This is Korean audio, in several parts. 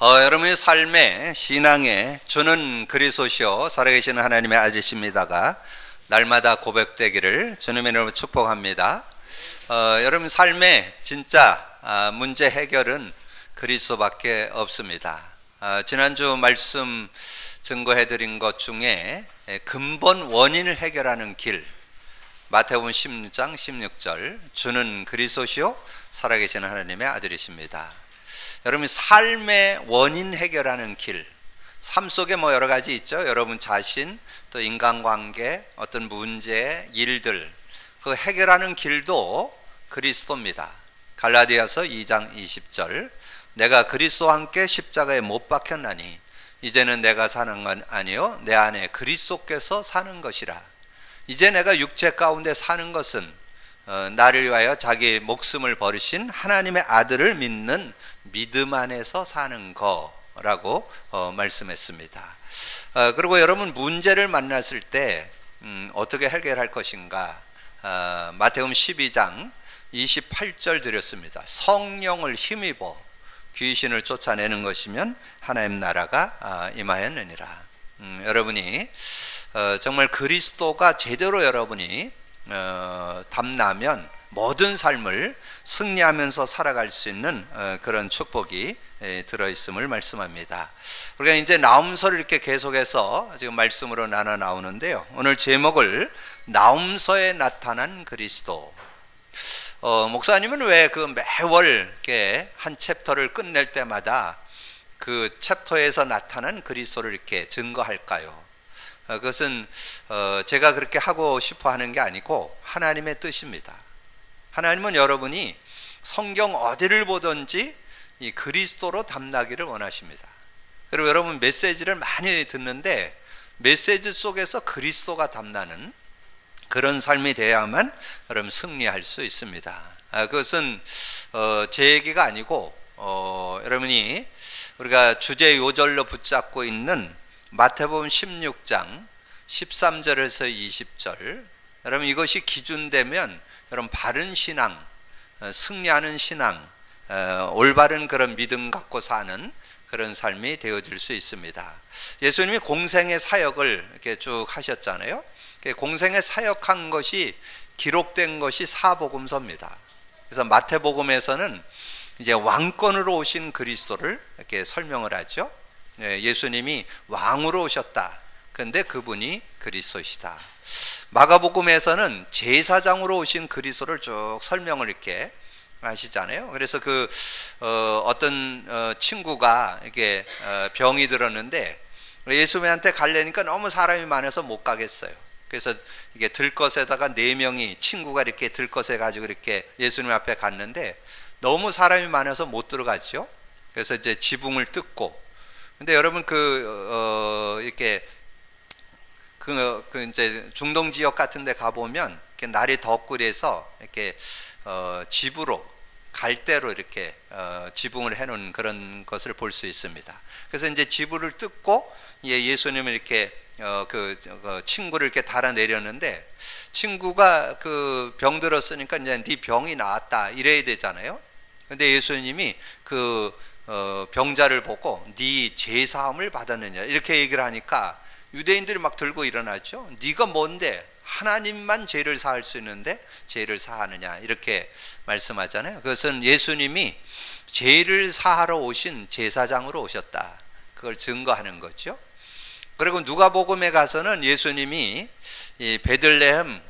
여러분의 삶에 신앙에 주는 그리스도시요 살아계시는 하나님의 아들이십니다가 날마다 고백되기를 주님의 이름으로 축복합니다. 여러분 삶의 진짜 문제 해결은 그리스도밖에 없습니다. 지난주 말씀 증거해드린 것 중에 근본 원인을 해결하는 길, 마태복음 16장 16절, 주는 그리스도시요 살아계시는 하나님의 아들이십니다. 여러분 삶의 원인 해결하는 길, 삶 속에 여러 가지 있죠. 여러분 자신, 또 인간관계, 어떤 문제, 일들, 그 해결하는 길도 그리스도입니다. 갈라디아서 2장 20절, 내가 그리스도와 함께 십자가에 못 박혔나니 이제는 내가 사는 건 아니요 내 안에 그리스도께서 사는 것이라. 이제 내가 육체 가운데 사는 것은 나를 위하여 자기 목숨을 버리신 하나님의 아들을 믿는 믿음 안에서 사는 거라고 말씀했습니다. 그리고 여러분 문제를 만났을 때 어떻게 해결할 것인가? 마태복음 12장 28절 드렸습니다. 성령을 힘입어 귀신을 쫓아내는 것이면 하나님 나라가 임하였느니라. 여러분이 정말 그리스도가 제대로 여러분이 담나면 모든 삶을 승리하면서 살아갈 수 있는 그런 축복이 들어있음을 말씀합니다. 우리가 이제 나움서를 이렇게 계속해서 지금 말씀으로 나누는데요. 오늘 제목을 나움서에 나타난 그리스도. 목사님은 왜 그 매월 이렇게 한 챕터를 끝낼 때마다 그 챕터에서 나타난 그리스도를 이렇게 증거할까요? 그것은 제가 그렇게 하고 싶어 하는 게 아니고 하나님의 뜻입니다. 하나님은 여러분이 성경 어디를 보든지 이 그리스도로 담나기를 원하십니다. 그리고 여러분 메시지를 많이 듣는데 메시지 속에서 그리스도가 담나는 그런 삶이 돼야만 여러분 승리할 수 있습니다. 그것은 제 얘기가 아니고 여러분이 우리가 주제 요절로 붙잡고 있는 마태복음 16장 13절에서 20절, 여러분 이것이 기준되면 여러분 바른 신앙, 승리하는 신앙, 올바른 그런 믿음 갖고 사는 그런 삶이 되어질 수 있습니다. 예수님이 공생의 사역을 이렇게 쭉 하셨잖아요. 공생의 사역한 것이 기록된 것이 사복음서입니다. 그래서 마태복음에서는 이제 왕권으로 오신 그리스도를 이렇게 설명을 하죠. 예수님이 왕으로 오셨다. 그런데 그분이 그리스도시다. 마가복음에서는 제사장으로 오신 그리스도를 쭉 설명을 이렇게 하시잖아요. 그래서 어떤 친구가 이렇게 병이 들었는데 예수님한테 가려니까 너무 사람이 많아서 못 가겠어요. 그래서 이게 들것에다가 4명이 친구가 이렇게 들것에 가지고 이렇게 예수님 앞에 갔는데 너무 사람이 많아서 못 들어가죠. 그래서 이제 지붕을 뜯고, 근데 여러분 이렇게 이제 중동 지역 같은 데 가보면 이렇게 날이 덥고 그래서 이렇게 집으로 갈대로 이렇게 지붕을 해놓은 그런 것을 볼 수 있습니다. 그래서 이제 지붕을 뜯고 예수님을 이렇게 친구를 이렇게 달아 내렸는데, 친구가 그 병 들었으니까 이제 네 병이 나았다 이래야 되잖아요. 근데 예수님이 병자를 보고 네 죄사함을 받았느냐 이렇게 얘기를 하니까 유대인들이 막 들고 일어나죠. 네가 뭔데 하나님만 죄를 사할 수 있는데 죄를 사하느냐 이렇게 말씀하잖아요. 그것은 예수님이 죄를 사하러 오신 제사장으로 오셨다, 그걸 증거하는 거죠. 그리고 누가복음에 가서는 예수님이 이 베들레헴의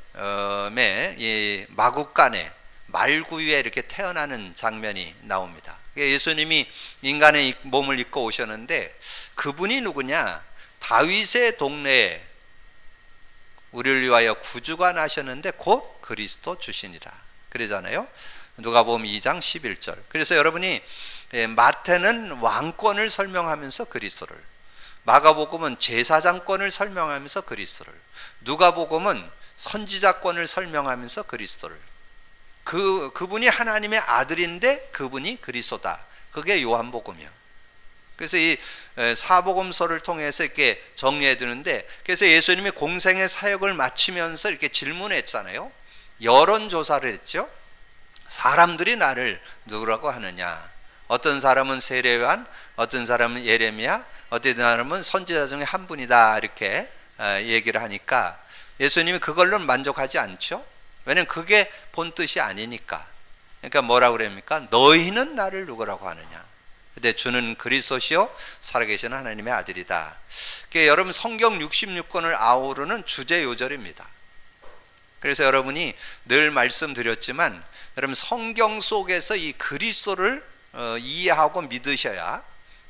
이 마구간에 말구유에 이렇게 태어나는 장면이 나옵니다. 예수님이 인간의 몸을 입고 오셨는데 그분이 누구냐? 다윗의 동네에 우리를 위하여 구주가 나셨는데 곧 그리스도 주시니라 그러잖아요. 누가복음 2장 11절. 그래서 여러분이 마태는 왕권을 설명하면서 그리스도를, 마가복음은 제사장권을 설명하면서 그리스도를, 누가복음은 선지자권을 설명하면서 그리스도를, 그분이 하나님의 아들인데 그분이 그리스도다. 그게 요한복음이요. 그래서 이 사복음서를 통해서 이렇게 정리해 두는데, 그래서 예수님이 공생의 사역을 마치면서 이렇게 질문했잖아요. 여론조사를 했죠. 사람들이 나를 누구라고 하느냐? 어떤 사람은 세례요한, 어떤 사람은 예레미야, 어떤 사람은 선지자 중에 한 분이다 이렇게 얘기를 하니까 예수님이 그걸로는 만족하지 않죠. 왜냐면 그게 본 뜻이 아니니까. 그러니까 뭐라고 그럽니까? 너희는 나를 누구라고 하느냐. 근데 주는 그리스도시요 살아계신 하나님의 아들이다. 그러니까 여러분 성경 66권을 아우르는 주제 요절입니다. 그래서 여러분이 늘 말씀드렸지만 여러분 성경 속에서 이 그리스도를 이해하고 믿으셔야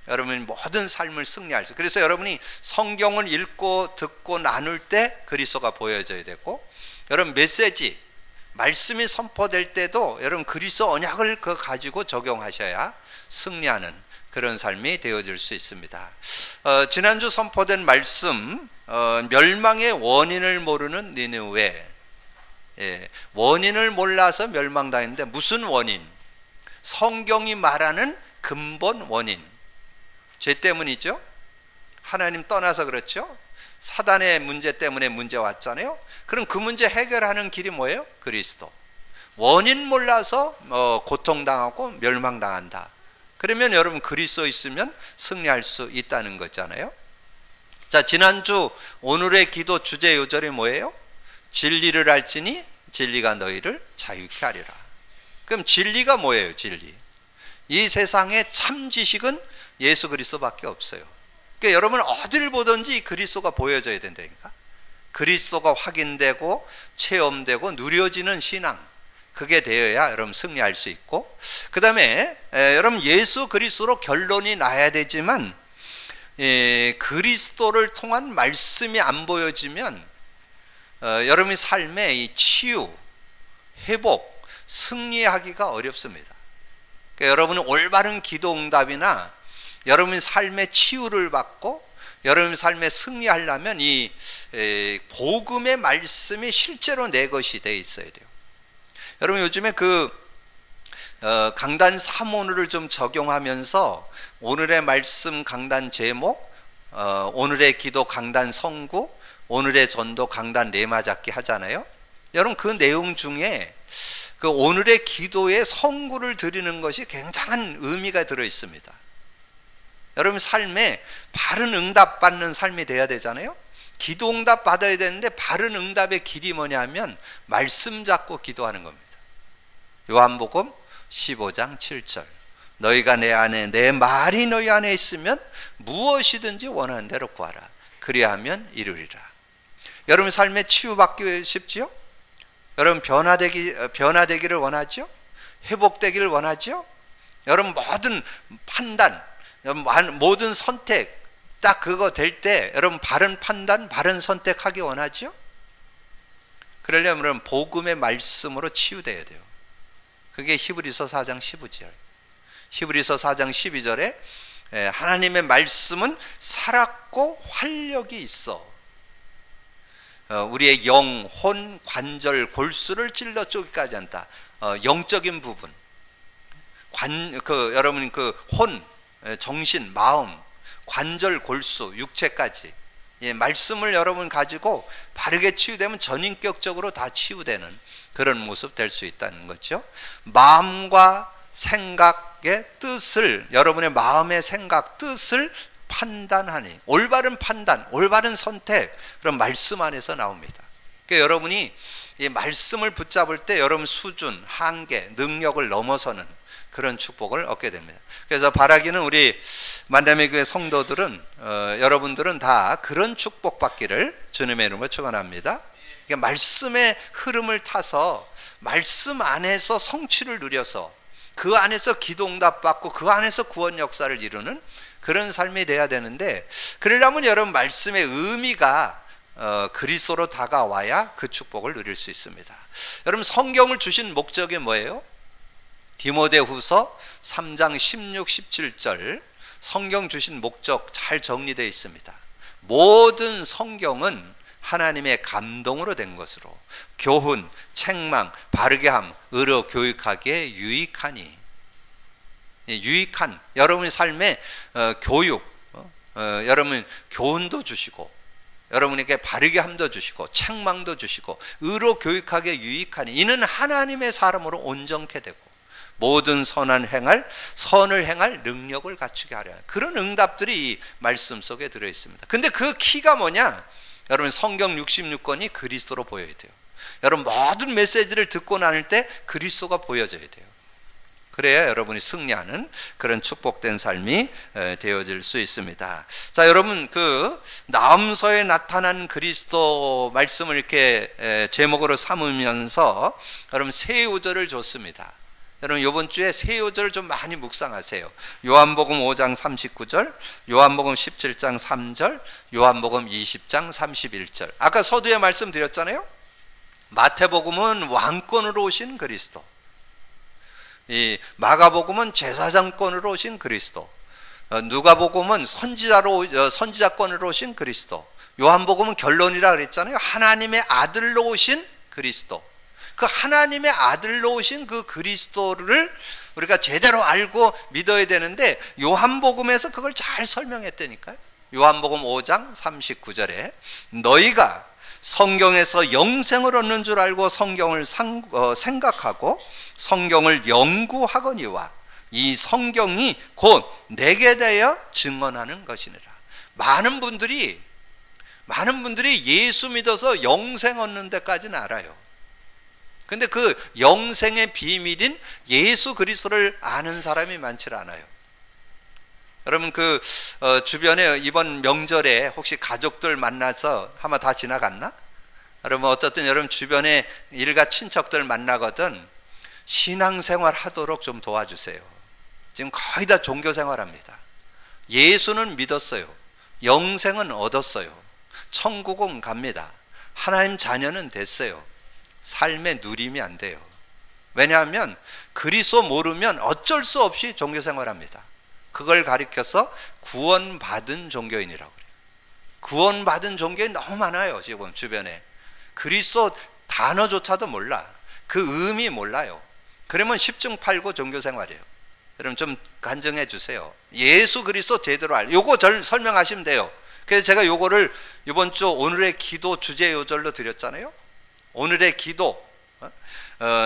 여러분 모든 삶을 승리할 수. 그래서 여러분이 성경을 읽고 듣고 나눌 때 그리스도가 보여져야 되고, 여러분 메시지 말씀이 선포될 때도 여러분 그리스도 언약을 가지고 적용하셔야 승리하는 그런 삶이 되어질 수 있습니다. 지난주 선포된 말씀, 멸망의 원인을 모르는 니느웨. 원인을 몰라서 멸망당했는데 무슨 원인? 성경이 말하는 근본 원인. 죄 때문이죠. 하나님 떠나서 그렇죠. 사단의 문제 때문에 문제 왔잖아요. 그럼 그 문제 해결하는 길이 뭐예요? 그리스도. 원인 몰라서 고통당하고 멸망당한다. 그러면 여러분 그리스도 있으면 승리할 수 있다는 거잖아요. 자, 지난주 오늘의 기도 주제 요절이 뭐예요? 진리를 알지니 진리가 너희를 자유케 하리라. 그럼 진리가 뭐예요? 진리. 이 세상의 참 지식은 예수 그리스도밖에 없어요. 그러니까 여러분 어딜 보든지 그리스도가 보여져야 된다니까. 그리스도가 확인되고 체험되고 누려지는 신앙, 그게 되어야 여러분 승리할 수 있고, 그 다음에 여러분 예수 그리스도로 결론이 나야 되지만 그리스도를 통한 말씀이 안 보여지면 여러분의 삶에 이 치유, 회복, 승리하기가 어렵습니다. 그러니까 여러분은 올바른 기도 응답이나 여러분의 삶의 치유를 받고 여러분의 삶에 승리하려면 이 복음의 말씀이 실제로 내 것이 돼 있어야 돼요. 여러분 요즘에 강단 3오늘을 좀 적용하면서 오늘의 말씀 강단 제목, 오늘의 기도 강단 성구, 오늘의 전도 강단 레마잡기 하잖아요. 여러분 그 내용 중에 그 오늘의 기도에 성구를 드리는 것이 굉장한 의미가 들어 있습니다. 여러분 삶에 바른 응답 받는 삶이 돼야 되잖아요. 기도 응답 받아야 되는데 바른 응답의 길이 뭐냐면 말씀 잡고 기도하는 겁니다. 요한복음 15장 7절. 너희가 내 안에, 내 말이 너희 안에 있으면 무엇이든지 원하는 대로 구하라. 그리하면 이루리라. 여러분 삶에 치유받기 싶지요? 여러분 변화되기를 원하죠? 회복되기를 원하죠? 여러분 모든 판단, 모든 선택 딱 그거 될 때 여러분 바른 판단, 바른 선택하기 원하죠? 그러려면 여러분 복음의 말씀으로 치유돼야 돼요. 그게 히브리서 4장 15절. 히브리서 4장 12절에 하나님의 말씀은 살았고 활력이 있어 우리의 영, 혼, 관절, 골수를 찔러 쪼기까지 한다. 영적인 부분, 여러분 혼, 정신, 마음, 관절, 골수, 육체까지 말씀을 여러분 가지고 바르게 치유되면 전인격적으로 다 치유되는 그런 모습 될 수 있다는 거죠. 마음과 생각의 뜻을, 여러분의 마음의 생각, 뜻을 판단하니, 올바른 판단, 올바른 선택, 그런 말씀 안에서 나옵니다. 그러니까 여러분이 이 말씀을 붙잡을 때 여러분 수준, 한계, 능력을 넘어서는 그런 축복을 얻게 됩니다. 그래서 바라기는 우리 만담의 교회 성도들은 여러분들은 다 그런 축복 받기를 주님의 이름으로 축원합니다. 그러니까 말씀의 흐름을 타서 말씀 안에서 성취를 누려서 그 안에서 기도 응답 받고 그 안에서 구원 역사를 이루는 그런 삶이 돼야 되는데, 그러려면 여러분 말씀의 의미가 그리스도로 다가와야 그 축복을 누릴 수 있습니다. 여러분 성경을 주신 목적이 뭐예요? 디모데후서 3장 16, 17절 성경 주신 목적 잘 정리되어 있습니다. 모든 성경은 하나님의 감동으로 된 것으로 교훈, 책망, 바르게함, 의로 교육하기에 유익하니. 유익한 여러분의 삶에 교육, 여러분 교훈도 주시고 여러분에게 바르게함도 주시고 책망도 주시고 의로 교육하기에 유익하니 이는 하나님의 사람으로 온전케 되고 모든 선을 행할 능력을 갖추게 하려. 그런 응답들이 이 말씀 속에 들어 있습니다. 근데 그 키가 뭐냐? 여러분, 성경 66권이 그리스도로 보여야 돼요. 여러분, 모든 메시지를 듣고 나눌 때 그리스도가 보여져야 돼요. 그래야 여러분이 승리하는 그런 축복된 삶이 되어질 수 있습니다. 자, 여러분, 그 나음서에 나타난 그리스도 말씀을 이렇게 제목으로 삼으면서 여러분 세 요절을 줬습니다. 여러분, 이번 주에 세 요절을 좀 많이 묵상하세요. 요한복음 5장 39절, 요한복음 17장 3절, 요한복음 20장 31절. 아까 서두에 말씀드렸잖아요. 마태복음은 왕권으로 오신 그리스도, 이 마가복음은 제사장권으로 오신 그리스도, 누가복음은 선지자권으로 오신 그리스도, 요한복음은 결론이라 그랬잖아요. 하나님의 아들로 오신 그리스도. 그 하나님의 아들로 오신 그 그리스도를 우리가 제대로 알고 믿어야 되는데, 요한복음에서 그걸 잘 설명했다니까요. 요한복음 5장 39절에 너희가 성경에서 영생을 얻는 줄 알고 성경을 생각하고 성경을 연구하거니와 이 성경이 곧 내게 대하여 증언하는 것이니라. 많은 분들이 예수 믿어서 영생 얻는 데까지는 알아요. 근데 그 영생의 비밀인 예수 그리스도를 아는 사람이 많지 않아요. 여러분, 그 주변에 이번 명절에 혹시 가족들 만나서 아마 다 지나갔나? 여러분, 어떻든 여러분 주변에 일가 친척들 만나거든 신앙생활 하도록 좀 도와주세요. 지금 거의 다 종교생활합니다. 예수는 믿었어요. 영생은 얻었어요. 천국은 갑니다. 하나님 자녀는 됐어요. 삶의 누림이 안 돼요. 왜냐하면 그리스도 모르면 어쩔 수 없이 종교생활합니다. 그걸 가리켜서 구원받은 종교인이라고 그래요. 구원받은 종교인 너무 많아요. 지금 주변에. 그리스도 단어조차도 몰라. 그 의미 몰라요. 그러면 10중 8구 종교생활이에요. 여러분 좀 간증해 주세요. 예수 그리스도 제대로 요거 절 설명하시면 돼요. 그래서 제가 요거를 이번 주 오늘의 기도 주제 요절로 드렸잖아요. 오늘의 기도,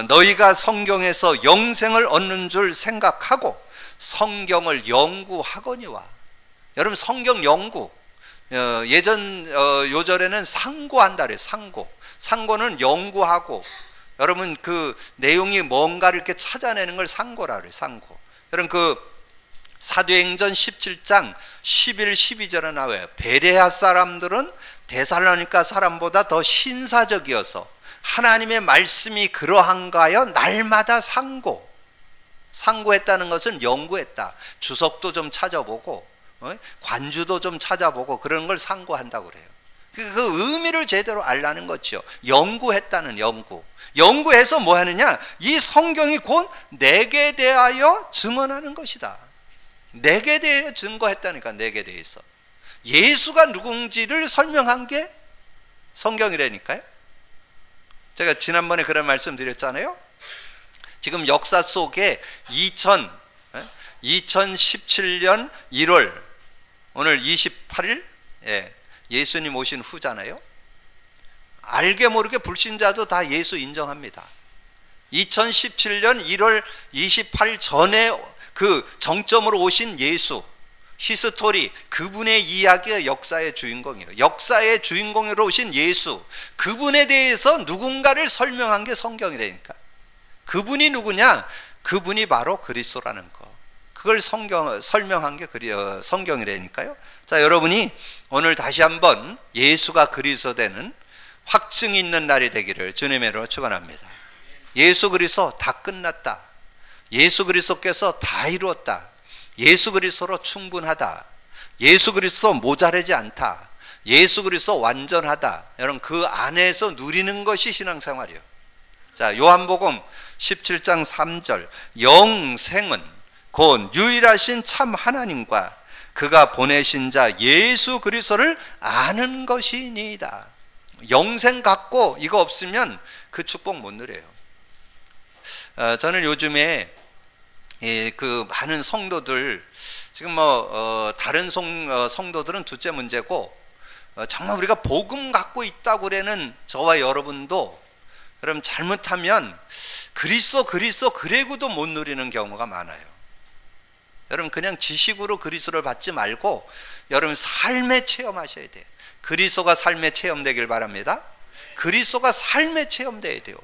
너희가 성경에서 영생을 얻는 줄 생각하고 성경을 연구하거니와. 여러분, 성경 연구, 예전 요절에는 상고한다 그래요. 상고는 연구하고, 여러분 그 내용이 뭔가를 이렇게 찾아내는 걸 상고라 그래요. 상고. 여러분 그 사도행전 17장 11, 12절에 나와요. 베레아 사람들은 데살로니가 사람보다 더 신사적이어서 하나님의 말씀이 그러한가 하여 날마다 상고했다는 것은 연구했다. 주석도 좀 찾아보고 관주도 좀 찾아보고 그런 걸 상고한다고 그래요. 그 의미를 제대로 알라는 거죠. 연구했다는 연구해서 뭐 하느냐? 이 성경이 곧 내게 대하여 증언하는 것이다. 내게 대해 증거했다니까. 내게 대해서 예수가 누군지를 설명한 게 성경이라니까요. 제가 지난번에 그런 말씀 드렸잖아요. 지금 역사 속에 2017년 1월 오늘 28일 예수님 오신 후잖아요. 알게 모르게 불신자도 다 예수 인정합니다. 2017년 1월 28일 전에 그 정점으로 오신 예수, 히스토리, 그분의 이야기가 역사의 주인공이에요. 역사의 주인공으로 오신 예수, 그분에 대해서 누군가를 설명한 게 성경이라니까. 그분이 누구냐? 그분이 바로 그리스도라는 거. 그걸 설명한 게 성경이라니까요. 자, 여러분이 오늘 다시 한번 예수가 그리스도 되는 확증이 있는 날이 되기를 주님의 이름으로 축원합니다. 예수 그리스도 다 끝났다. 예수 그리스도께서 다 이루었다. 예수 그리스도로 충분하다. 예수 그리스도 모자라지 않다. 예수 그리스도 완전하다. 여러분 그 안에서 누리는 것이 신앙생활이에요. 자, 요한복음 17장 3절 영생은 곧 유일하신 참 하나님과 그가 보내신 자 예수 그리스도를 아는 것이니이다. 영생 갖고 이거 없으면 그 축복 못 누려요. 저는 요즘에 그 많은 성도들 지금 다른 성도들은 둘째 문제고 정말 우리가 복음 갖고 있다고 그러는 저와 여러분도 여러분 잘못하면 그리스도 그래고도 못 누리는 경우가 많아요. 여러분 그냥 지식으로 그리스도를 받지 말고 여러분 삶에 체험하셔야 돼요. 그리스도가 삶에 체험되길 바랍니다. 그리스도가 삶에 체험돼야 돼요.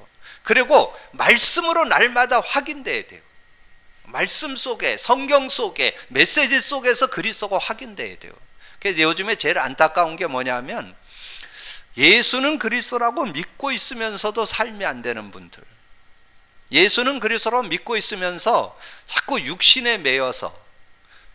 그리고 말씀으로 날마다 확인돼야 돼요. 말씀 속에, 성경 속에, 메시지 속에서 그리스도가 확인돼야 돼요. 그래서 요즘에 제일 안타까운 게 뭐냐면 예수는 그리스도라고 믿고 있으면서도 삶이 안 되는 분들, 예수는 그리스도라고 믿고 있으면서 자꾸 육신에 매여서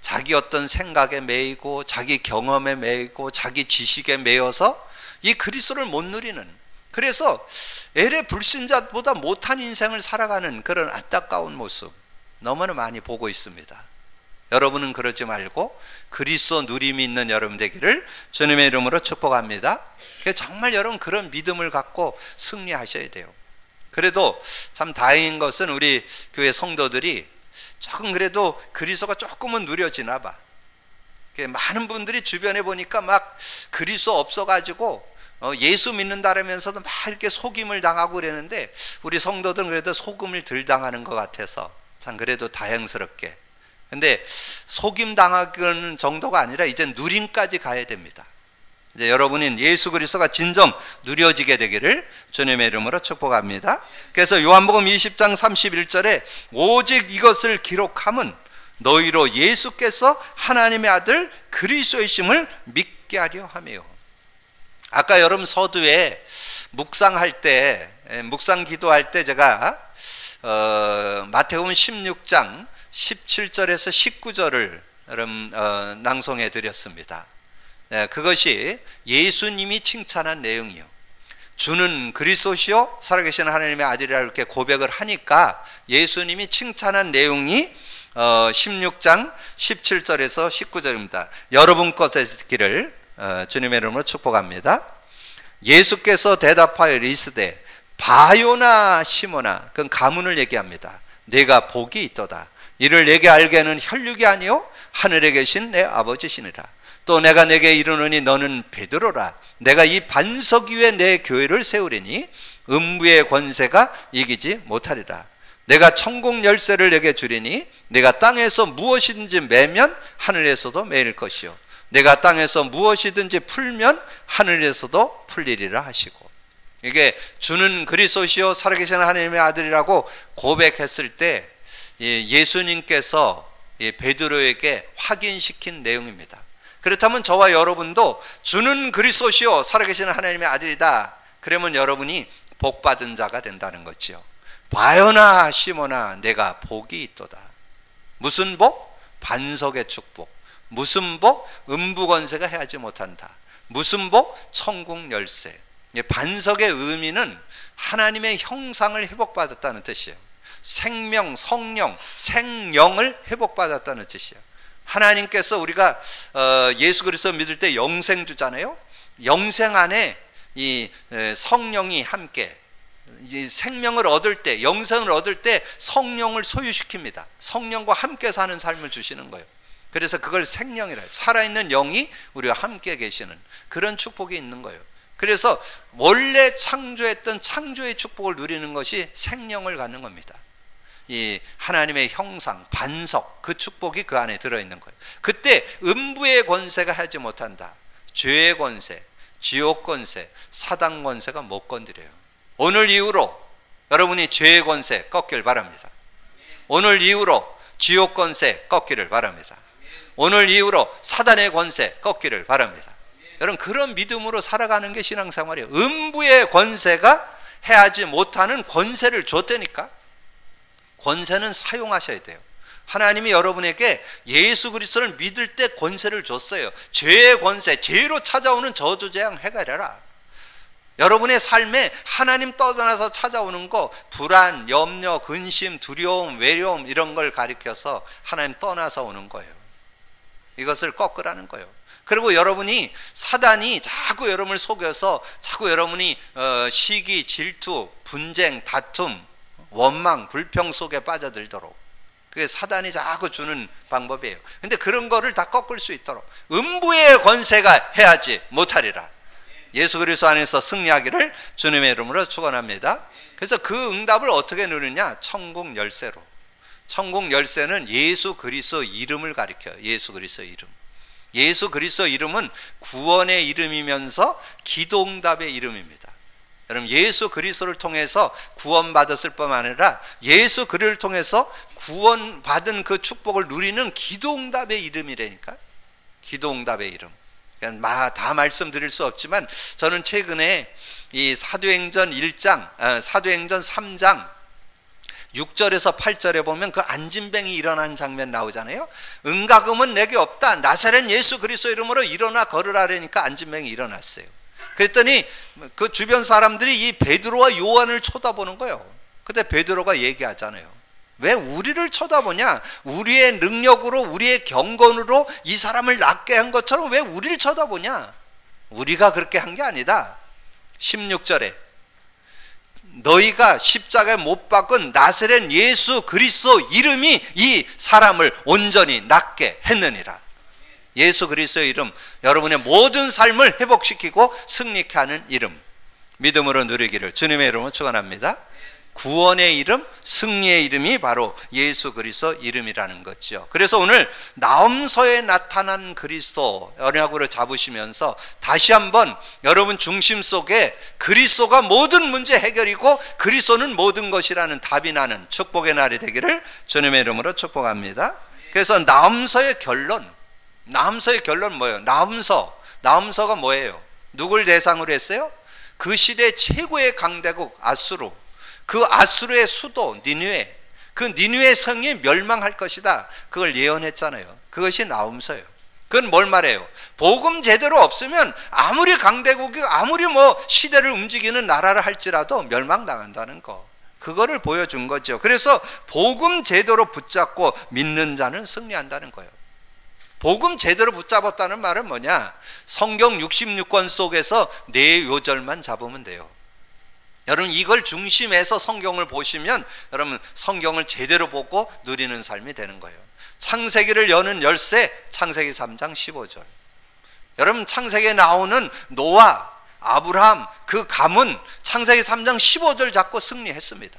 자기 어떤 생각에 매이고 자기 경험에 매이고 자기 지식에 매여서 이 그리스도를 못 누리는, 그래서 엘의 불신자보다 못한 인생을 살아가는 그런 안타까운 모습 너무나 많이 보고 있습니다. 여러분은 그러지 말고 그리스도 누림이 있는 여러분 되기를 주님의 이름으로 축복합니다. 정말 여러분 그런 믿음을 갖고 승리하셔야 돼요. 그래도 참 다행인 것은 우리 교회 성도들이 조금 그래도 그리스도가 조금은 누려지나 봐. 많은 분들이 주변에 보니까 막 그리스도 없어가지고 예수 믿는다라면서도 막 이렇게 속임을 당하고 그러는데 우리 성도들은 그래도 속임을 덜 당하는 것 같아서 참 그래도 다행스럽게. 근데 속임 당하는 정도가 아니라 이제 누림까지 가야 됩니다. 이제 여러분인 예수 그리스도가 진정 누려지게 되기를 주님의 이름으로 축복합니다. 그래서 요한복음 20장 31절에 오직 이것을 기록함은 너희로 예수께서 하나님의 아들 그리스도이심을 믿게 하려 하며. 아까 여러분 서두에 묵상할 때, 묵상 기도할 때 제가 마태복음 16장 17절에서 19절을 여러분 낭송해 드렸습니다. 그것이 예수님이 칭찬한 내용이요, 주는 그리스도시요 살아계신 하나님의 아들이라 이렇게 고백을 하니까 예수님이 칭찬한 내용이 16장 17절에서 19절입니다. 여러분 것에 있기를 주님의 이름으로 축복합니다. 예수께서 대답하여 이르시되 바요나 시몬아, 그건 가문을 얘기합니다. 내가 복이 있도다. 이를 내게 알게 하는 혈육이 아니요 하늘에 계신 내 아버지시니라. 또 내가 내게 이르노니 너는 베드로라. 내가 이 반석 위에 내 교회를 세우리니 음부의 권세가 이기지 못하리라. 내가 천국 열쇠를 내게 주리니 내가 땅에서 무엇이든지 매면 하늘에서도 매일 것이요 내가 땅에서 무엇이든지 풀면 하늘에서도 풀리리라 하시고. 이게 주는 그리스도시요 살아계신 하나님의 아들이라고 고백했을 때 예수님께서 베드로에게 확인시킨 내용입니다. 그렇다면 저와 여러분도 주는 그리스도시요 살아계신 하나님의 아들이다, 그러면 여러분이 복받은 자가 된다는 거지요. 바요나 시몬아, 내가 복이 있도다. 무슨 복? 반석의 축복. 무슨 복? 음부 권세가 해하지 못한다. 무슨 복? 천국 열쇠. 반석의 의미는 하나님의 형상을 회복받았다는 뜻이에요. 생명, 성령, 생령을 회복받았다는 뜻이에요. 하나님께서 우리가 예수 그리스도 믿을 때 영생 주잖아요. 영생 안에 이 성령이 함께 이 생명을 얻을 때, 영생을 얻을 때 성령을 소유시킵니다. 성령과 함께 사는 삶을 주시는 거예요. 그래서 그걸 생령이라, 살아있는 영이 우리와 함께 계시는 그런 축복이 있는 거예요. 그래서 원래 창조했던 창조의 축복을 누리는 것이 생령을 갖는 겁니다. 이 하나님의 형상, 반석, 그 축복이 그 안에 들어있는 거예요. 그때 음부의 권세가 하지 못한다. 죄의 권세, 지옥 권세, 사단 권세가 못 건드려요. 오늘 이후로 여러분이 죄의 권세 꺾길 바랍니다. 오늘 이후로 지옥 권세 꺾기를 바랍니다. 오늘 이후로 사단의 권세 꺾기를 바랍니다. 여러분 그런 믿음으로 살아가는 게 신앙생활이에요. 음부의 권세가 해하지 못하는 권세를 줬다니까. 권세는 사용하셔야 돼요. 하나님이 여러분에게 예수 그리스도를 믿을 때 권세를 줬어요. 죄의 권세, 죄로 찾아오는 저주재앙 해결해라. 여러분의 삶에 하나님 떠나서 찾아오는 거, 불안, 염려, 근심, 두려움, 외로움 이런 걸 가리켜서 하나님 떠나서 오는 거예요. 이것을 꺾으라는 거예요. 그리고 여러분이 사단이 자꾸 여러분을 속여서 자꾸 여러분이 시기, 질투, 분쟁, 다툼, 원망, 불평 속에 빠져들도록, 그게 사단이 자꾸 주는 방법이에요. 근데 그런 거를 다 꺾을 수 있도록 음부의 권세가 해하지 못하리라. 예수 그리스도 안에서 승리하기를 주님의 이름으로 축원합니다. 그래서 그 응답을 어떻게 누리냐? 천국 열쇠로. 천국 열쇠는 예수 그리스도 이름을 가리켜요. 예수 그리스도 이름. 예수 그리스도 이름은 구원의 이름이면서 기도응답의 이름입니다. 여러분, 예수 그리스도를 통해서 구원받았을 뿐만 아니라 예수 그리스도를 통해서 구원받은 그 축복을 누리는 기도응답의 이름이라니까. 기도응답의 이름. 다 말씀드릴 수 없지만 저는 최근에 이 사도행전 1장, 사도행전 3장 6절에서 8절에 보면 그 안진뱅이 일어나는 장면 나오잖아요. 은과금은 내게 없다. 나사렛 예수 그리스도 이름으로 일어나 걸으라니까 안진뱅이 일어났어요. 그랬더니 그 주변 사람들이 이 베드로와 요한을 쳐다보는 거예요. 그때 베드로가 얘기하잖아요. 왜 우리를 쳐다보냐? 우리의 능력으로, 우리의 경건으로 이 사람을 낫게 한 것처럼 왜 우리를 쳐다보냐? 우리가 그렇게 한 게 아니다. 16절에 너희가 십자가에 못 박은 나사렛 예수 그리스도 이름이 이 사람을 온전히 낫게 했느니라. 예수 그리스도의 이름, 여러분의 모든 삶을 회복시키고 승리케 하는 이름, 믿음으로 누리기를 주님의 이름으로 축원합니다. 구원의 이름, 승리의 이름이 바로 예수 그리스도 이름이라는 거죠. 그래서 오늘 나음서에 나타난 그리스도 언약으로 잡으시면서 다시 한번 여러분 중심 속에 그리스도가 모든 문제 해결이고 그리스도는 모든 것이라는 답이 나는 축복의 날이 되기를 주님의 이름으로 축복합니다. 그래서 나음서의 결론 뭐예요? 나음서가 뭐예요? 누굴 대상으로 했어요? 그 시대 최고의 강대국 아수르, 그 아수르의 수도 니느웨, 그 니느웨 성이 멸망할 것이다. 그걸 예언했잖아요. 그것이 나음서예요. 그건 뭘 말해요? 복음 제대로 없으면 아무리 강대국이 아무리 시대를 움직이는 나라를 할지라도 멸망당한다는 거. 그거를 보여준 거죠. 그래서 복음 제대로 붙잡고 믿는 자는 승리한다는 거예요. 복음 제대로 붙잡았다는 말은 뭐냐? 성경 66권 속에서 4요절만 잡으면 돼요. 여러분, 이걸 중심에서 성경을 보시면 여러분 성경을 제대로 보고 누리는 삶이 되는 거예요. 창세기를 여는 열쇠, 창세기 3장 15절. 여러분, 창세기에 나오는 노아, 아브라함, 그 가문 창세기 3장 15절 잡고 승리했습니다.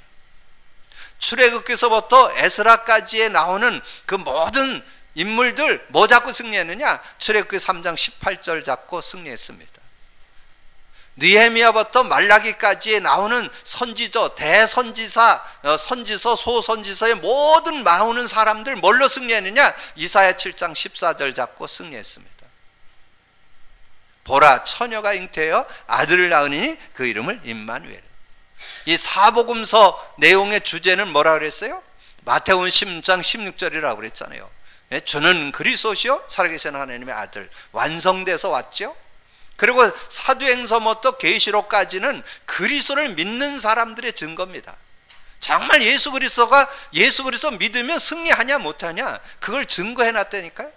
출애굽기서부터 에스라까지에 나오는 그 모든 인물들 뭐 잡고 승리했느냐? 출애굽기 3장 18절 잡고 승리했습니다. 느헤미야부터 말라기까지에 나오는 선지자, 대선지사, 선지서, 소선지서의 모든 나오는 사람들 뭘로 승리했느냐? 이사야 7장 14절 잡고 승리했습니다. 보라, 처녀가 잉태하여 아들을 낳으니 그 이름을 임마누엘. 이 사복음서 내용의 주제는 뭐라 그랬어요? 마태복음 10장 16절이라고 그랬잖아요. 주는 그리스도시요 살아계신 하나님의 아들. 완성돼서 왔죠. 그리고 사도행서부터 계시록까지는 그리스도를 믿는 사람들의 증거입니다. 정말 예수 그리스도 믿으면 승리하냐 못하냐 그걸 증거해 놨다니까요.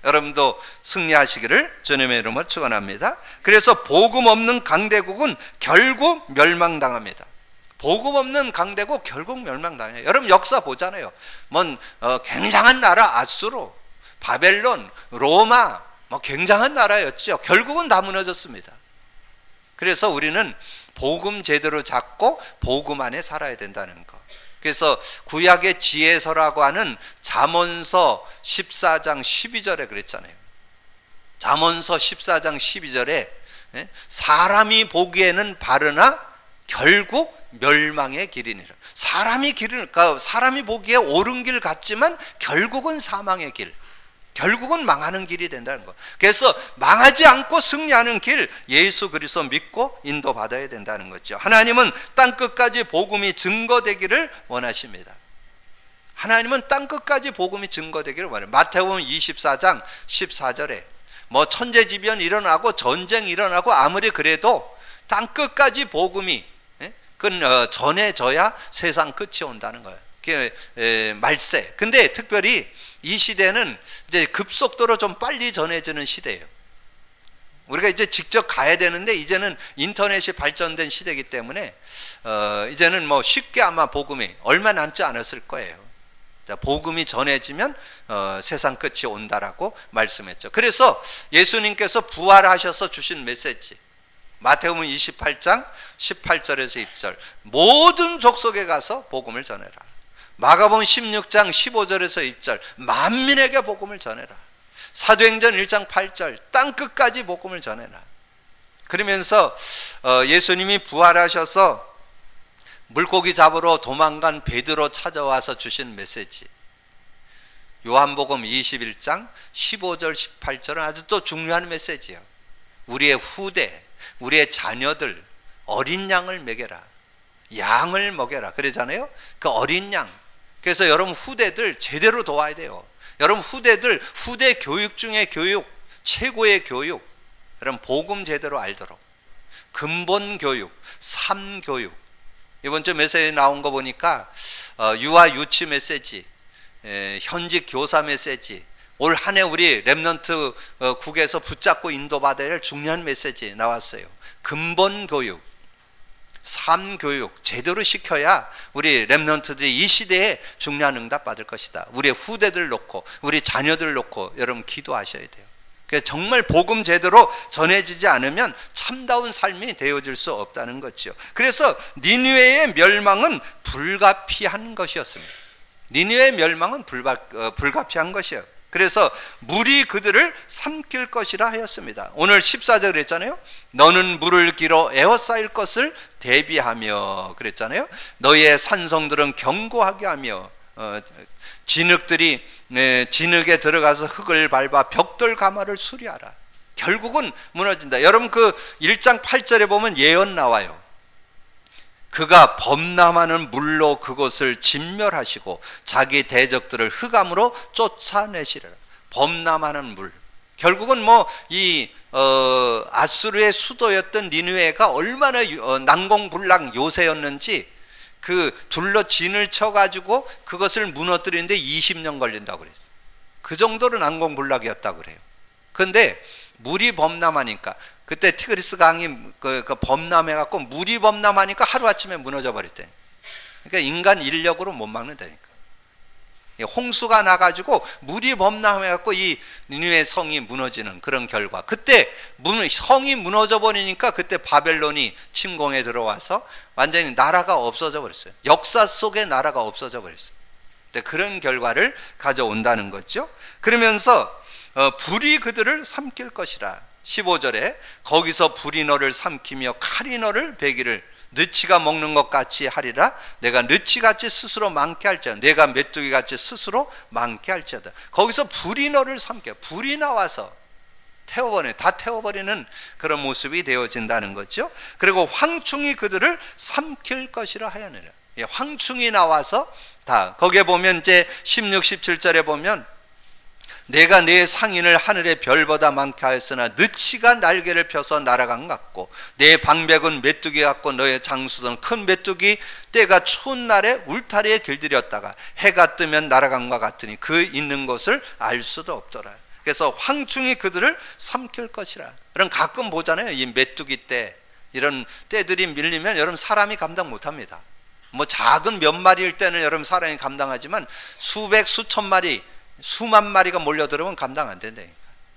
여러분도 승리하시기를 주님의 이름으로 축원합니다. 그래서 복음 없는 강대국은 결국 멸망당합니다. 복음 없는 강대국 결국 멸망당해요. 여러분 역사 보잖아요. 굉장한 나라 아수르, 바벨론, 로마 굉장한 나라였죠. 결국은 다 무너졌습니다. 그래서 우리는 복음 제대로 잡고 복음 안에 살아야 된다는 거. 그래서 구약의 지혜서라고 하는 잠언서 14장 12절에 그랬잖아요. 잠언서 14장 12절에 사람이 보기에는 바르나 결국 멸망의 길이니라. 사람이 보기에 옳은 길 같지만 결국은 사망의 길, 결국은 망하는 길이 된다는 거. 그래서 망하지 않고 승리하는 길, 예수 그리스도 믿고 인도받아야 된다는 거죠. 하나님은 땅끝까지 복음이 증거되기를 원하십니다. 하나님은 땅끝까지 복음이 증거되기를 원해요. 마태복음 24장 14절에 천재지변 일어나고 전쟁 일어나고 아무리 그래도 땅끝까지 복음이 전해져야 세상 끝이 온다는 거예요. 그게 말세. 근데 특별히 이 시대는 이제 급속도로 좀 빨리 전해지는 시대예요. 우리가 이제 직접 가야 되는데 이제는 인터넷이 발전된 시대이기 때문에 이제는 쉽게 아마 복음이 얼마 남지 않았을 거예요. 자, 복음이 전해지면 세상 끝이 온다라고 말씀했죠. 그래서 예수님께서 부활하셔서 주신 메시지, 마태복음 28장 18절에서 20절, 모든 족속에 가서 복음을 전해라. 마가복음 16장 15절에서 20절, 만민에게 복음을 전해라. 사도행전 1장 8절, 땅끝까지 복음을 전해라. 그러면서 예수님이 부활하셔서 물고기 잡으러 도망간 베드로 찾아와서 주신 메시지, 요한복음 21장 15절 18절은 아주 또 중요한 메시지예요. 우리의 후대, 우리의 자녀들 어린 양을 먹여라, 양을 먹여라 그러잖아요. 그 어린 양. 그래서 여러분 후대들 제대로 도와야 돼요. 여러분 후대들, 후대 교육 중에 교육, 최고의 교육, 여러분 복음 제대로 알도록 근본 교육, 삶 교육. 이번 주 메시지에 나온 거 보니까 유아 유치 메시지, 현직 교사 메시지, 올 한 해 우리 랩넌트 국에서 붙잡고 인도받아야 할 중요한 메시지 나왔어요. 근본 교육, 삶 교육 제대로 시켜야 우리 랩넌트들이 이 시대에 중요한 응답 받을 것이다. 우리의 후대들 놓고, 우리 자녀들 놓고 여러분 기도하셔야 돼요. 정말 복음 제대로 전해지지 않으면 참다운 삶이 되어질 수 없다는 거죠. 그래서 니느웨의 멸망은 불가피한 것이었습니다. 니느웨의 멸망은 불가피한 것이에요. 그래서 물이 그들을 삼킬 것이라 하였습니다. 오늘 14절 그랬잖아요. 너는 물을 길어 에워싸일 것을 대비하며 그랬잖아요. 너희의 산성들은 견고하게 하며 진흙들이 진흙에 들어가서 흙을 밟아 벽돌 가마를 수리하라. 결국은 무너진다. 여러분 그 1장 8절에 보면 예언 나와요. 그가 범람하는 물로 그곳을 진멸하시고 자기 대적들을 흑암으로 쫓아내시리라. 범람하는 물. 결국은 뭐 이 아수르의 수도였던 니느웨가 얼마나 난공불락 요새였는지 그 둘러 진을 쳐가지고 그것을 무너뜨리는데 20년 걸린다고 그랬어요. 그 정도로 난공불락이었다고 그래요. 그런데 물이 범람하니까, 그때 티그리스 강이 그 범람해갖고 물이 범람하니까 하루아침에 무너져 버렸대. 그러니까 인간 인력으로 못 막는다니까. 홍수가 나가지고 물이 범람해갖고 이 니느웨 성이 무너지는 그런 결과. 그때 성이 무너져 버리니까 그때 바벨론이 침공에 들어와서 완전히 나라가 없어져 버렸어요. 역사 속에 나라가 없어져 버렸어요. 그런 결과를 가져온다는 거죠. 그러면서 불이 그들을 삼킬 것이라. 15절에 거기서 불이 너를 삼키며 칼이 너를 베기를 느치가 먹는 것 같이 하리라. 내가 느치같이 스스로 많게 할지어다. 내가 메뚜기같이 스스로 많게 할지어다. 거기서 불이 너를 삼켜, 불이 나와서 다 태워버리는 그런 모습이 되어진다는 거죠. 그리고 황충이 그들을 삼킬 것이라 하였느니라. 황충이 나와서 다, 거기에 보면 이제 16, 17절에 보면 내가 내 상인을 하늘의 별보다 많게 하였으나 느치가 날개를 펴서 날아간 것 같고 내 방백은 메뚜기 같고 너의 장수는 큰 메뚜기 때가 추운 날에 울타리에 길들였다가 해가 뜨면 날아간 것 같으니 그 있는 곳을 알 수도 없더라. 그래서 황충이 그들을 삼킬 것이라. 그럼 가끔 보잖아요. 이 메뚜기 때, 이런 때들이 밀리면 여러분 사람이 감당 못합니다. 뭐 작은 몇 마리일 때는 여러분 사람이 감당하지만 수백 수천 마리, 수만 마리가 몰려들으면 감당 안 된다니까.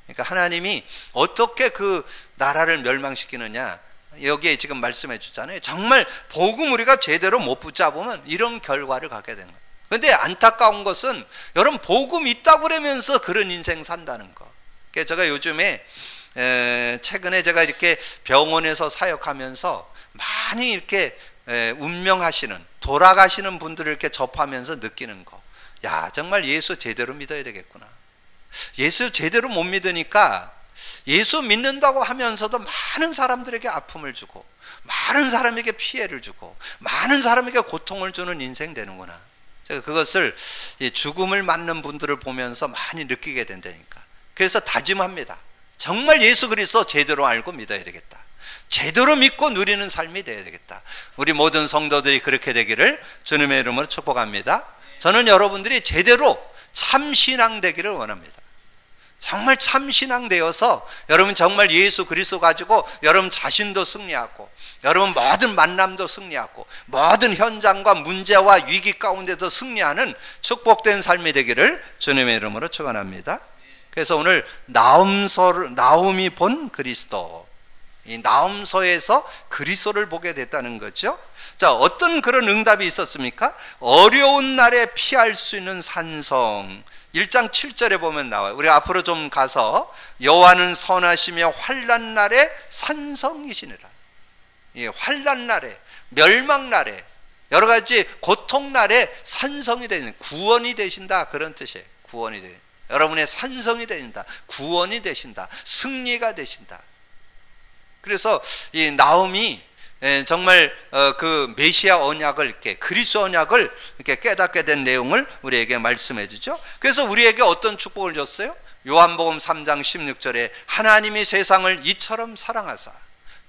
그러니까 하나님이 어떻게 그 나라를 멸망시키느냐, 여기에 지금 말씀해 주잖아요. 정말 복음 우리가 제대로 못 붙잡으면 이런 결과를 갖게 되는 거예요. 그런데 안타까운 것은 여러분 복음 있다고 그러면서 그런 인생 산다는 거. 그래서 제가 요즘에 최근에 제가 이렇게 병원에서 사역하면서 많이 이렇게 운명하시는, 돌아가시는 분들을 이렇게 접하면서 느끼는 거. 야, 정말 예수 제대로 믿어야 되겠구나. 예수 제대로 못 믿으니까 예수 믿는다고 하면서도 많은 사람들에게 아픔을 주고 많은 사람에게 피해를 주고 많은 사람에게 고통을 주는 인생 되는구나. 제가 그것을 죽음을 맞는 분들을 보면서 많이 느끼게 된다니까. 그래서 다짐합니다. 정말 예수 그리스도 제대로 알고 믿어야 되겠다. 제대로 믿고 누리는 삶이 되어야 되겠다. 우리 모든 성도들이 그렇게 되기를 주님의 이름으로 축복합니다. 저는 여러분들이 제대로 참신앙 되기를 원합니다. 정말 참신앙 되어서 여러분 정말 예수 그리스도 가지고 여러분 자신도 승리하고 여러분 모든 만남도 승리하고 모든 현장과 문제와 위기 가운데도 승리하는 축복된 삶이 되기를 주님의 이름으로 축원합니다. 그래서 오늘 나움이 본 그리스도, 이 나움서에서 그리스도를 보게 됐다는 거죠. 자, 어떤 그런 응답이 있었습니까? 어려운 날에 피할 수 있는 산성. 1장 7절에 보면 나와요. 우리 앞으로 좀 가서 여호와는 선하시며 환난 날에 산성이시니라. 예, 환난 날에, 멸망 날에, 여러 가지 고통 날에 산성이 되는, 구원이 되신다, 그런 뜻이에요. 구원이 되. 여러분의 산성이 되신다, 구원이 되신다, 승리가 되신다. 그래서 이 나움이 정말 그 메시아 언약을 이렇게 그리스도 언약을 이렇게 깨닫게 된 내용을 우리에게 말씀해 주죠. 그래서 우리에게 어떤 축복을 줬어요? 요한복음 3장 16절에 하나님이 세상을 이처럼 사랑하사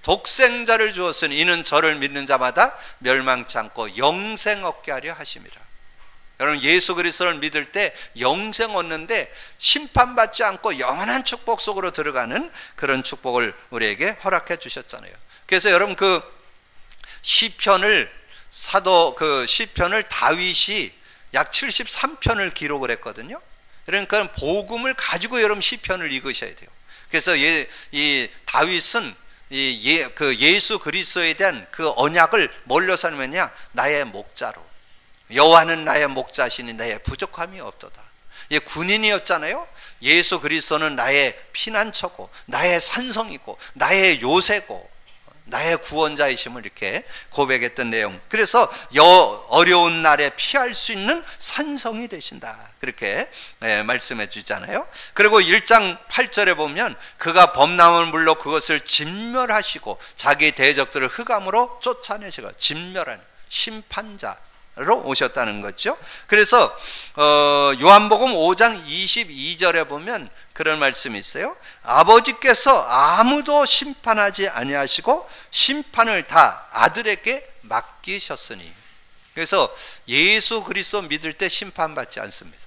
독생자를 주었으니 이는 저를 믿는 자마다 멸망치 않고 영생 얻게 하려 하심이라. 여러분, 예수 그리스도를 믿을 때 영생 얻는데 심판받지 않고 영원한 축복 속으로 들어가는 그런 축복을 우리에게 허락해 주셨잖아요. 그래서 여러분, 그 시편을 다윗이 약 73편을 기록을 했거든요. 그러니까 복음을 가지고 여러분 시편을 읽으셔야 돼요. 그래서 이 다윗은 그 예수 그리스도에 대한 그 언약을 뭘로 삼느냐? 나의 목자로. 여호와는 나의 목자시니 나의 부족함이 없도다. 군인이었잖아요. 예수 그리스도는 나의 피난처고 나의 산성이고 나의 요새고 나의 구원자이심을 이렇게 고백했던 내용. 그래서 어려운 날에 피할 수 있는 산성이 되신다, 그렇게 말씀해 주잖아요. 그리고 1장 8절에 보면 그가 범람한 물로 그것을 진멸하시고 자기 대적들을 흑암으로 쫓아내시고, 진멸하는 심판자로 오셨다는 거죠. 그래서 요한복음 5장 22절에 보면 그런 말씀이 있어요. 아버지께서 아무도 심판하지 아니하시고 심판을 다 아들에게 맡기셨으니. 그래서 예수 그리스도 믿을 때 심판받지 않습니다.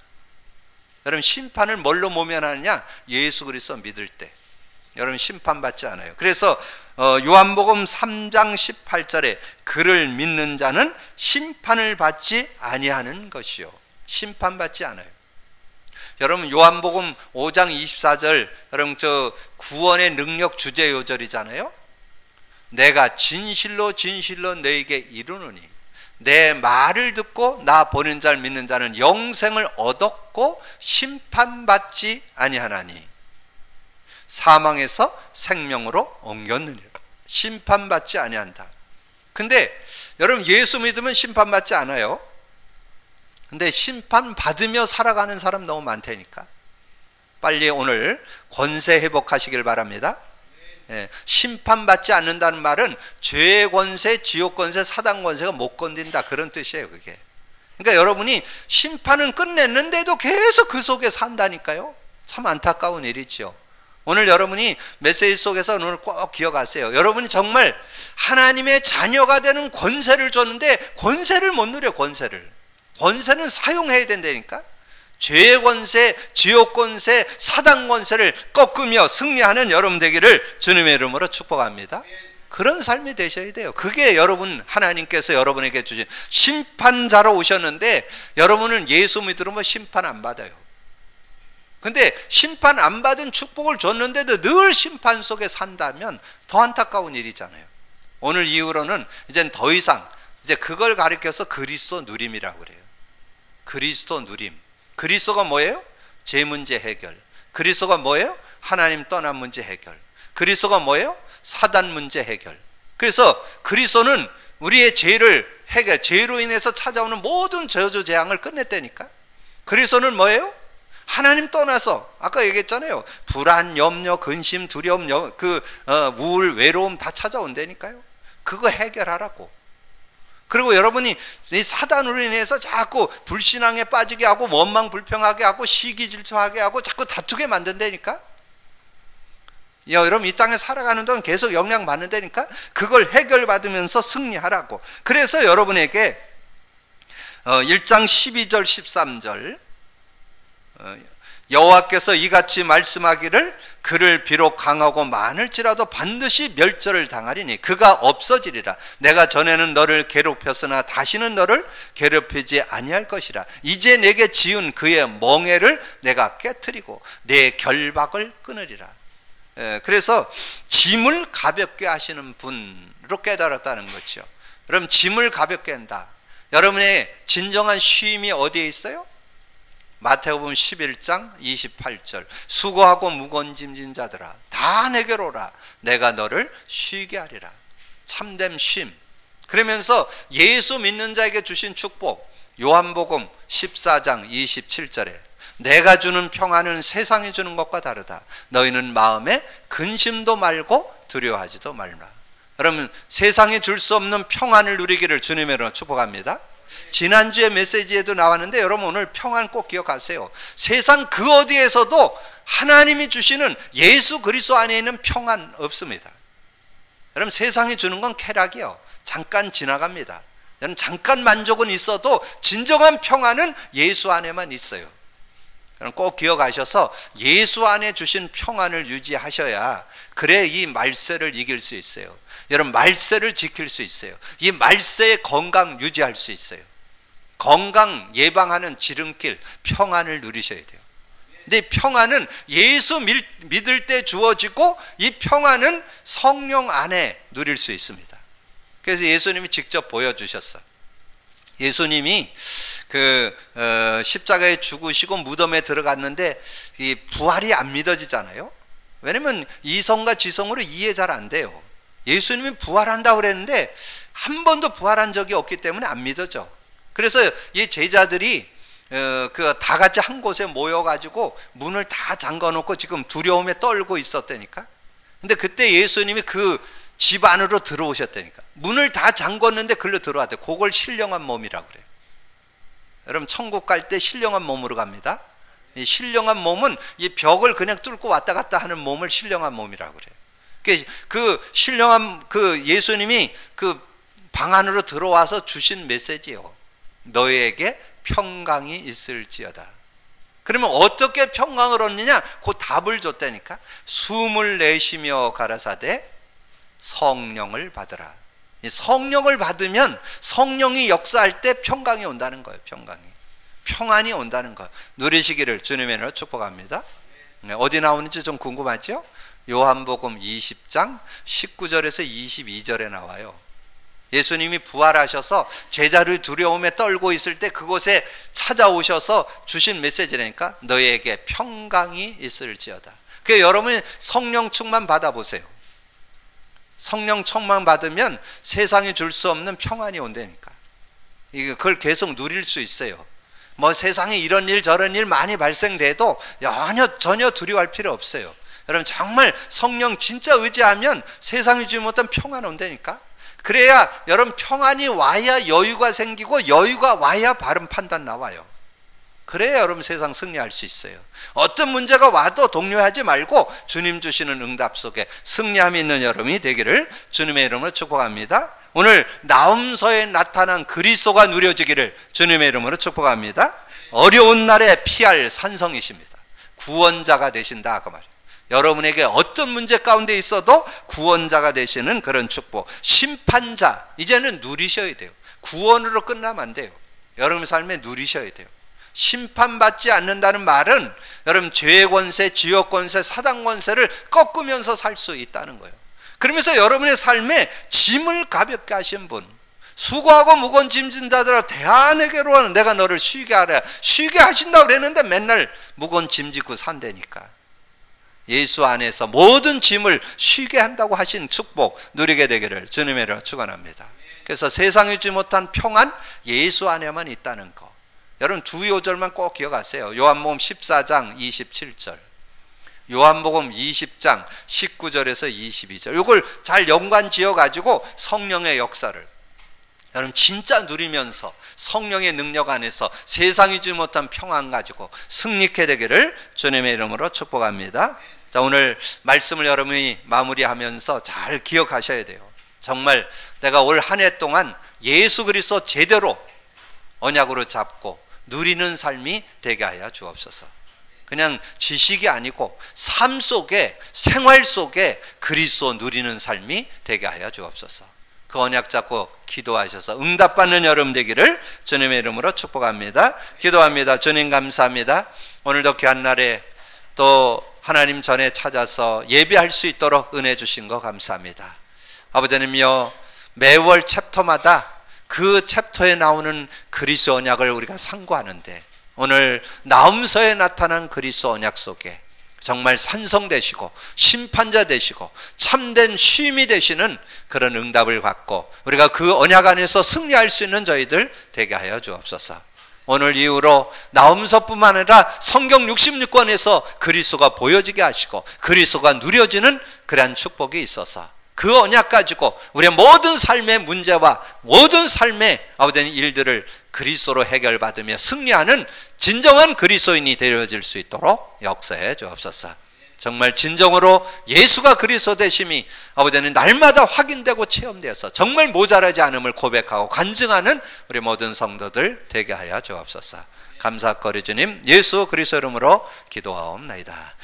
여러분, 심판을 뭘로 모면하느냐? 예수 그리스도 믿을 때 여러분 심판받지 않아요. 그래서 요한복음 3장 18절에 그를 믿는 자는 심판을 받지 아니하는 것이요, 심판받지 않아요. 여러분, 요한복음 5장 24절, 여러분 저 구원의 능력 주제 요절이잖아요. 내가 진실로 진실로 너에게 이르노니 내 말을 듣고 나 보낸 자를 믿는 자는 영생을 얻었고 심판받지 아니하나니 사망에서 생명으로 옮겼느니라. 심판받지 아니한다. 근데 여러분, 예수 믿으면 심판받지 않아요. 근데 심판받으며 살아가는 사람 너무 많다니까. 빨리 오늘 권세 회복하시길 바랍니다. 심판받지 않는다는 말은 죄의 권세, 지옥 권세, 사단 권세가 못 건든다, 그런 뜻이에요, 그게. 그러니까 여러분이 심판은 끝냈는데도 계속 그 속에 산다니까요. 참 안타까운 일이죠. 오늘 여러분이 메시지 속에서 오늘 꼭 기억하세요. 여러분이 정말 하나님의 자녀가 되는 권세를 줬는데 권세를 못 누려. 권세는 사용해야 된다니까. 죄의 권세, 지옥 권세, 사단 권세를 꺾으며 승리하는 여러분 되기를 주님의 이름으로 축복합니다. 그런 삶이 되셔야 돼요. 그게 여러분, 하나님께서 여러분에게 주신 심판자로 오셨는데 여러분은 예수 믿으면 심판 안 받아요. 근데 심판 안 받은 축복을 줬는데도 늘 심판 속에 산다면 더 안타까운 일이잖아요. 오늘 이후로는 이젠 더 이상 이제 그걸 가리켜서 그리스도 누림이라고 그래요. 그리스도 누림. 그리스도가 뭐예요? 죄 문제 해결. 그리스도가 뭐예요? 하나님 떠난 문제 해결. 그리스도가 뭐예요? 사단 문제 해결. 그래서 그리스도는 우리의 죄를 해결, 죄로 인해서 찾아오는 모든 저주 재앙을 끝냈다니까. 그리스도는 뭐예요? 하나님 떠나서 아까 얘기했잖아요. 불안, 염려, 근심, 두려움, 우울, 외로움 다 찾아온다니까요. 그거 해결하라고. 그리고 여러분이 이 사단으로 인해서 자꾸 불신앙에 빠지게 하고 원망 불평하게 하고 시기질투하게 하고 자꾸 다투게 만든다니까. 여러분, 이 땅에 살아가는 동안 계속 영향 받는다니까. 그걸 해결받으면서 승리하라고. 그래서 여러분에게 1장 12절 13절 여호와께서 이같이 말씀하기를 그를 비록 강하고 많을지라도 반드시 멸절을 당하리니 그가 없어지리라. 내가 전에는 너를 괴롭혔으나 다시는 너를 괴롭히지 아니할 것이라. 이제 내게 지은 그의 멍에를 내가 깨트리고 내 결박을 끊으리라. 그래서 짐을 가볍게 하시는 분으로 깨달았다는 거죠. 여러분, 짐을 가볍게 한다. 여러분의 진정한 쉼이 어디에 있어요? 마태복음 11장 28절 수고하고 무거운 짐진 자들아 다 내게로 오라. 내가 너를 쉬게 하리라. 참된 쉼. 그러면서 예수 믿는 자에게 주신 축복, 요한복음 14장 27절에 내가 주는 평안은 세상이 주는 것과 다르다. 너희는 마음에 근심도 말고 두려워하지도 말라. 여러분, 세상이 줄 수 없는 평안을 누리기를 주님의 이름으로 축복합니다. 지난주에 메시지에도 나왔는데 여러분, 오늘 평안 꼭 기억하세요. 세상 그 어디에서도 하나님이 주시는 예수 그리스도 안에 있는 평안 없습니다. 여러분, 세상이 주는 건 쾌락이요, 잠깐 지나갑니다. 여러분, 잠깐 만족은 있어도 진정한 평안은 예수 안에만 있어요. 여러분, 꼭 기억하셔서 예수 안에 주신 평안을 유지하셔야 그래 이 말세를 이길 수 있어요. 여러분, 말세를 지킬 수 있어요. 이 말세의 건강 유지할 수 있어요. 건강 예방하는 지름길, 평안을 누리셔야 돼요. 근데 이 평안은 예수 믿을 때 주어지고 이 평안은 성령 안에 누릴 수 있습니다. 그래서 예수님이 직접 보여주셨어요. 예수님이 십자가에 죽으시고 무덤에 들어갔는데 이 부활이 안 믿어지잖아요. 왜냐면 이성과 지성으로 이해 잘 안 돼요. 예수님이 부활한다고 그랬는데 한 번도 부활한 적이 없기 때문에 안 믿어져. 그래서 이 제자들이 다 같이 한 곳에 모여가지고 문을 다 잠궈놓고 지금 두려움에 떨고 있었다니까. 근데 그때 예수님이 그 집 안으로 들어오셨다니까. 문을 다 잠궜는데 글로 들어왔대. 그걸 신령한 몸이라고 그래요. 여러분, 천국 갈 때 신령한 몸으로 갑니다. 이 신령한 몸은 이 벽을 그냥 뚫고 왔다 갔다 하는 몸을 신령한 몸이라고 그래요. 그 신령한 그 예수님이 그 방 안으로 들어와서 주신 메시지예요. 너희에게 평강이 있을지어다. 그러면 어떻게 평강을 얻느냐? 그 답을 줬다니까. 숨을 내쉬며 가라사대 성령을 받으라. 성령을 받으면 성령이 역사할 때 평강이 온다는 거예요. 평안이 온다는 거 누리시기를 주님의 이름으로 축복합니다. 어디 나오는지 좀 궁금하죠? 요한복음 20장 19절에서 22절에 나와요. 예수님이 부활하셔서 제자를 두려움에 떨고 있을 때 그곳에 찾아오셔서 주신 메시지라니까. 너희에게 평강이 있을지어다. 그래서 여러분이 성령 충만 받아보세요. 성령 충만 받으면 세상이 줄 수 없는 평안이 온다니까. 그걸 계속 누릴 수 있어요. 뭐 세상에 이런 일 저런 일 많이 발생돼도 전혀 두려워할 필요 없어요. 여러분, 정말 성령 진짜 의지하면 세상이 주지 못한 평안 온다니까. 그래야 여러분, 평안이 와야 여유가 생기고 여유가 와야 바른 판단 나와요. 그래야 여러분 세상 승리할 수 있어요. 어떤 문제가 와도 동요하지 말고 주님 주시는 응답 속에 승리함이 있는 여러분이 되기를 주님의 이름으로 축복합니다. 오늘 나음서에 나타난 그리스도가 누려지기를 주님의 이름으로 축복합니다. 어려운 날에 피할 산성이십니다. 구원자가 되신다 그 말이에요. 여러분에게 어떤 문제 가운데 있어도 구원자가 되시는 그런 축복. 심판자, 이제는 누리셔야 돼요. 구원으로 끝나면 안 돼요. 여러분의 삶에 누리셔야 돼요. 심판받지 않는다는 말은 여러분 죄의 권세, 지옥 권세, 사단 권세를 꺾으면서 살 수 있다는 거예요. 그러면서 여러분의 삶에 짐을 가볍게 하신 분, 수고하고 무거운 짐진 자들아 다 내게로 와라. 내가 너를 쉬게 하라. 쉬게 하신다고 그랬는데 맨날 무거운 짐 짓고 산다니까. 예수 안에서 모든 짐을 쉬게 한다고 하신 축복 누리게 되기를 주님의 이름으로 축원합니다. 그래서 세상이 주지 못한 평안, 예수 안에만 있다는 거. 여러분, 두 요절만 꼭 기억하세요. 요한복음 14장 27절, 요한복음 20장 19절에서 22절. 이걸 잘 연관 지어가지고 성령의 역사를 여러분 진짜 누리면서 성령의 능력 안에서 세상이 주지 못한 평안 가지고 승리케 되기를 주님의 이름으로 축복합니다. 자, 오늘 말씀을 여러분이 마무리하면서 잘 기억하셔야 돼요. 정말 내가 올 한 해 동안 예수 그리스도 제대로 언약으로 잡고 누리는 삶이 되게 하여 주옵소서. 그냥 지식이 아니고 삶 속에, 생활 속에 그리스도 누리는 삶이 되게 하여 주옵소서. 그 언약 잡고 기도하셔서 응답받는 여러분 되기를 주님의 이름으로 축복합니다. 기도합니다. 주님 감사합니다. 오늘도 귀한 날에 또 하나님 전에 찾아서 예배할 수 있도록 은혜 주신 거 감사합니다. 아버지님이여, 매월 챕터마다 그 챕터에 나오는 그리스도 언약을 우리가 상고하는데 오늘 나음서에 나타난 그리스도 언약 속에 정말 산성되시고 심판자 되시고 참된 쉼이 되시는 그런 응답을 받고 우리가 그 언약 안에서 승리할 수 있는 저희들 되게 하여 주옵소서. 오늘 이후로 나음서뿐만 아니라 성경 66권에서 그리스도가 보여지게 하시고 그리스도가 누려지는 그러한 축복이 있어서 그 언약 가지고 우리의 모든 삶의 문제와 모든 삶의 아버지의 일들을 그리스도로 해결받으며 승리하는 진정한 그리스도인이 되어질 수 있도록 역사해 주옵소서. 정말 진정으로 예수가 그리스도 되심이 아버지는 날마다 확인되고 체험되어서 정말 모자라지 않음을 고백하고 간증하는 우리 모든 성도들 되게 하여 주옵소서. 감사거리 주님 예수 그리스도 이름으로 기도하옵나이다.